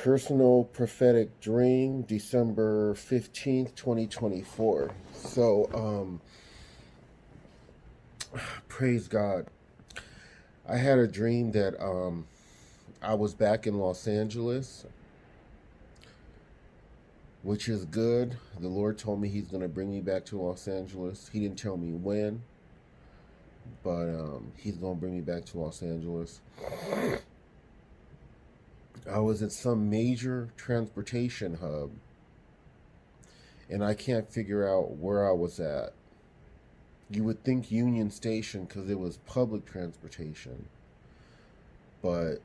personal prophetic dream, December 15th, 2024. Praise God. I had a dream that I was back in Los Angeles, which is good. The Lord told me He's going to bring me back to Los Angeles. He didn't tell me when, but He's going to bring me back to Los Angeles. I was at some major transportation hub, and I can't figure out where I was at. You would think Union Station because it was public transportation, but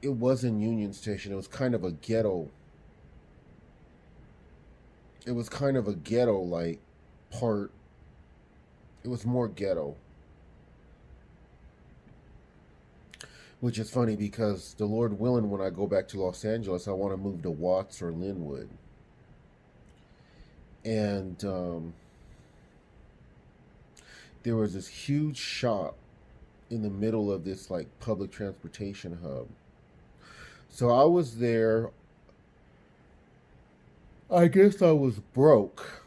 it wasn't Union Station. It was kind of a ghetto. It was kind of a ghetto like part. It was more ghetto. Which is funny because the Lord willing, when I go back to Los Angeles, I want to move to Watts or Linwood. And there was this huge shop in the middle of this like public transportation hub. So I was there. I guess I was broke.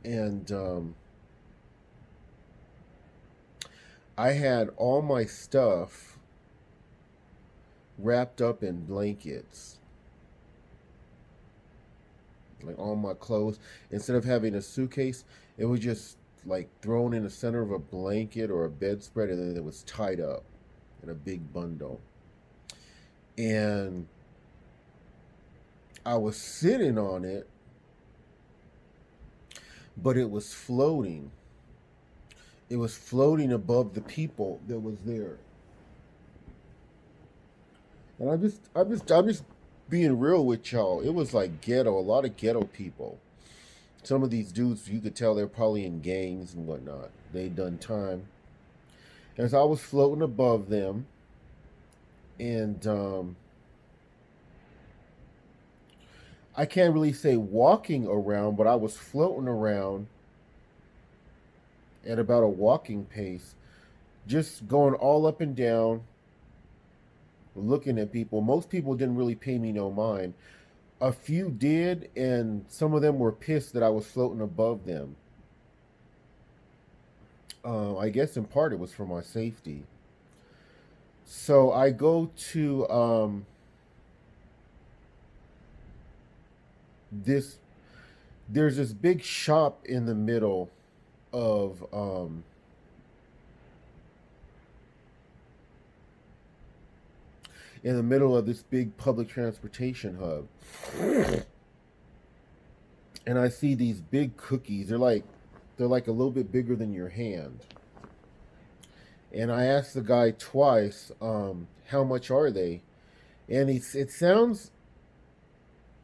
And I had all my stuff wrapped up in blankets. Like all my clothes. Instead of having a suitcase, it was just like thrown in the center of a blanket or a bedspread, and then it was tied up in a big bundle. And I was sitting on it, but it was floating. It was floating above the people that was there. And I'm just being real with y'all. It was like ghetto, a lot of ghetto people. Some of these dudes, you could tell they're probably in gangs and whatnot. They'd done time. As I was floating above them, and I can't really say walking around, but I was floating around at about a walking pace, just going all up and down, looking at people. Most people didn't really pay me no mind. A few did, and some of them were pissed that I was floating above them. I guess in part it was for my safety. So I go to this. There's this big shop in the middle of this big public transportation hub. And I see these big cookies. They're like a little bit bigger than your hand. And I asked the guy twice, how much are they? And it sounds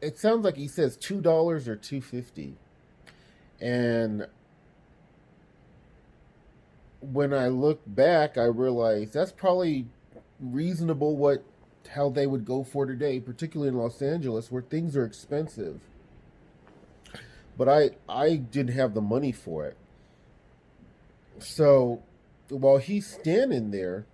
like he says $2 or $2.50. And when I look back, I realize that's probably reasonable how they would go for today, particularly in Los Angeles where things are expensive. But I didn't have the money for it. So while he's standing there,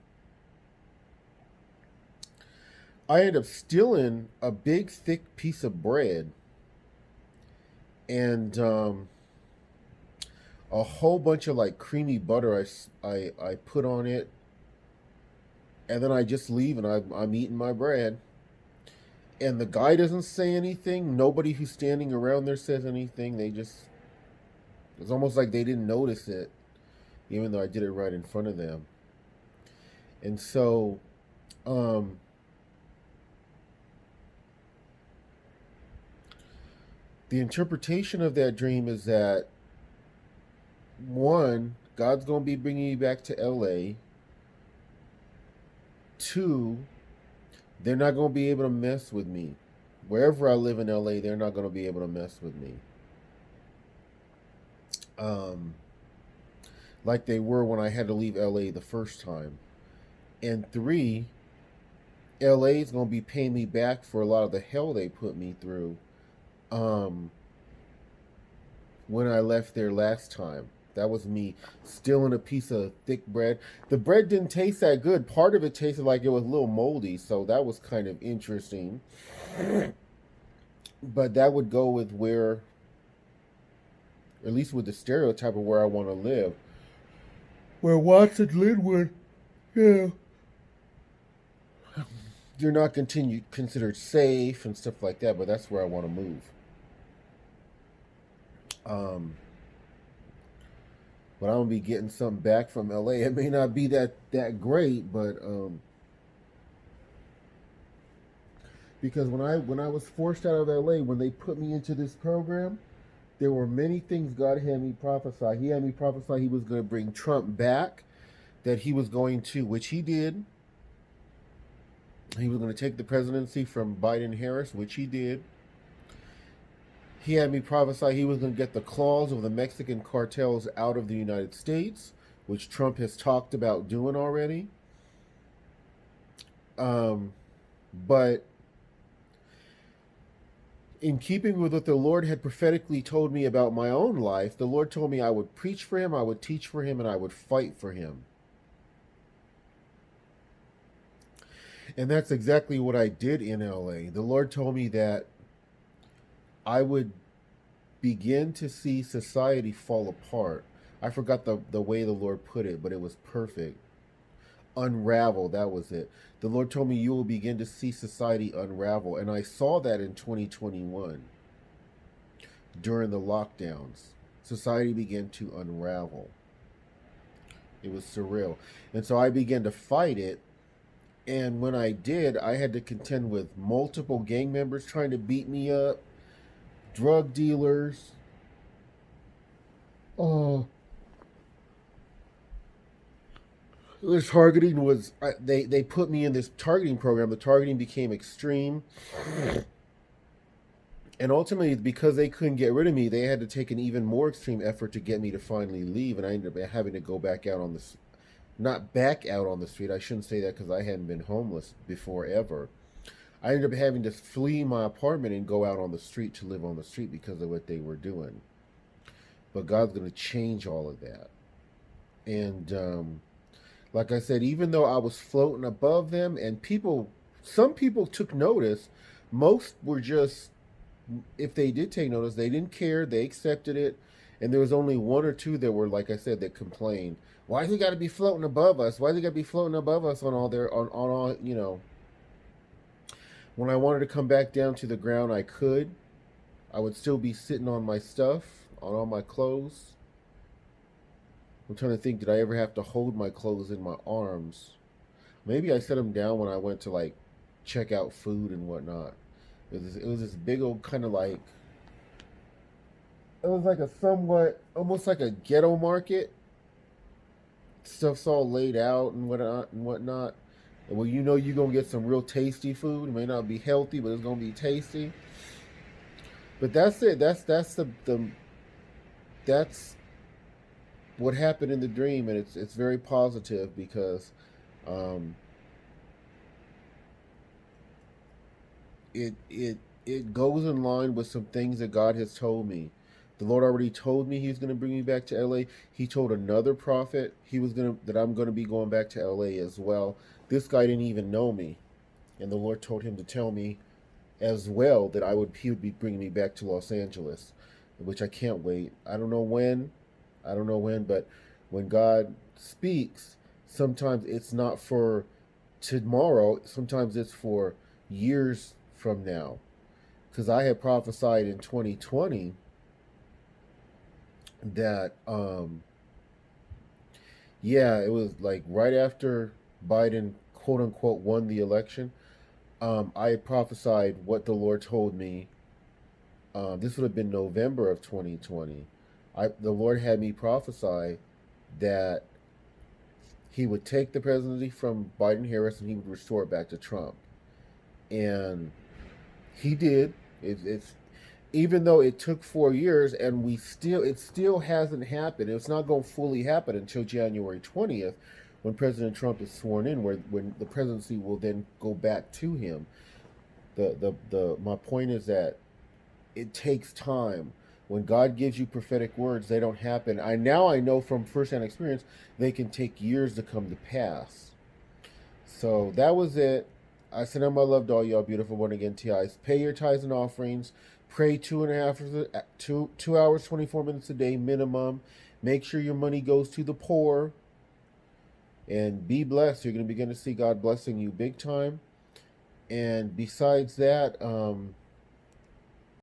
I end up stealing a big thick piece of bread and a whole bunch of like creamy butter I put on it, and then I just leave and I'm eating my bread. And the guy doesn't say anything. Nobody who's standing around there says anything. It's almost like they didn't notice it, even though I did it right in front of them. And so, the interpretation of that dream is that, one, God's going to be bringing you back to LA. Two, they're not going to be able to mess with me. Wherever I live in LA, they're not going to be able to mess with me. Like they were when I had to leave LA the first time. And three, LA is going to be paying me back for a lot of the hell they put me through when I left there last time. That was me stealing a piece of thick bread. The bread didn't taste that good. Part of it tasted like it was a little moldy, so that was kind of interesting. But that would go with where, at least with the stereotype of where I want to live. Where Watson Linwood, yeah, they're not considered safe and stuff like that, but that's where I want to move. Um, but I'm gonna be getting something back from LA. It may not be that great, but because when I was forced out of LA, when they put me into this program, there were many things God had me prophesy. He had me prophesy he was going to bring Trump back, that he was going to, which he did. He was going to take the presidency from Biden Harris, which he did. He had me prophesy he was going to get the claws of the Mexican cartels out of the United States, which Trump has talked about doing already. But in keeping with what the Lord had prophetically told me about my own life, the Lord told me I would preach for him, I would teach for him, and I would fight for him. And that's exactly what I did in LA. The Lord told me that I would begin to see society fall apart. I forgot the way the Lord put it, but it was perfect. Unravel, that was it. The Lord told me you will begin to see society unravel. And I saw that in 2021 during the lockdowns. Society began to unravel. It was surreal. And so I began to fight it. And when I did, I had to contend with multiple gang members trying to beat me up, drug dealers. This targeting was, they put me in this targeting program. The targeting became extreme. And ultimately, because they couldn't get rid of me, they had to take an even more extreme effort to get me to finally leave. And I ended up having to go back out on the, not back out on the street. I shouldn't say that because I hadn't been homeless before ever. I ended up having to flee my apartment and go out on the street to live on the street because of what they were doing. But God's going to change all of that. And like I said, even though I was floating above them, and some people took notice, most were just, if they did take notice, they didn't care, they accepted it. And there was only one or two that were, like I said, that complained. Why does he got to be floating above us? Why does he got to be floating above us on all, you know. When I wanted to come back down to the ground, I could. I would still be sitting on my stuff, on all my clothes. I'm trying to think, did I ever have to hold my clothes in my arms? Maybe I set them down when I went to like check out food and whatnot. It was this big old kind of like, it was like a somewhat, almost like a ghetto market. Stuff's all laid out and whatnot. And well, you know you're going to get some real tasty food. It may not be healthy, but it's going to be tasty. But that's it. That's what happened in the dream, and it's very positive because um, it goes in line with some things that God has told me. The Lord already told me He's going to bring me back to LA. He told another prophet that I'm going to be going back to LA as well. This guy didn't even know me, and the Lord told him to tell me as well that he would be bringing me back to Los Angeles, which I can't wait. I don't know when, but when God speaks, sometimes it's not for tomorrow. Sometimes it's for years from now. Because I had prophesied in 2020 that, yeah, it was like right after Biden, quote unquote, won the election. I had prophesied what the Lord told me. This would have been November of 2020. The Lord had me prophesy that He would take the presidency from Biden Harris and He would restore it back to Trump. And He did. It's even though it took 4 years and it still hasn't happened. It's not going to fully happen until January 20th, when President Trump is sworn in, when the presidency will then go back to him. My point is that it takes time. When God gives you prophetic words, they don't happen. I know from firsthand experience they can take years to come to pass. So that was it. I send out my love to all y'all beautiful born again TIs. Pay your tithes and offerings. Pray 2 hours 24 minutes a day minimum. Make sure your money goes to the poor. And be blessed. You're going to begin to see God blessing you big time. And besides that,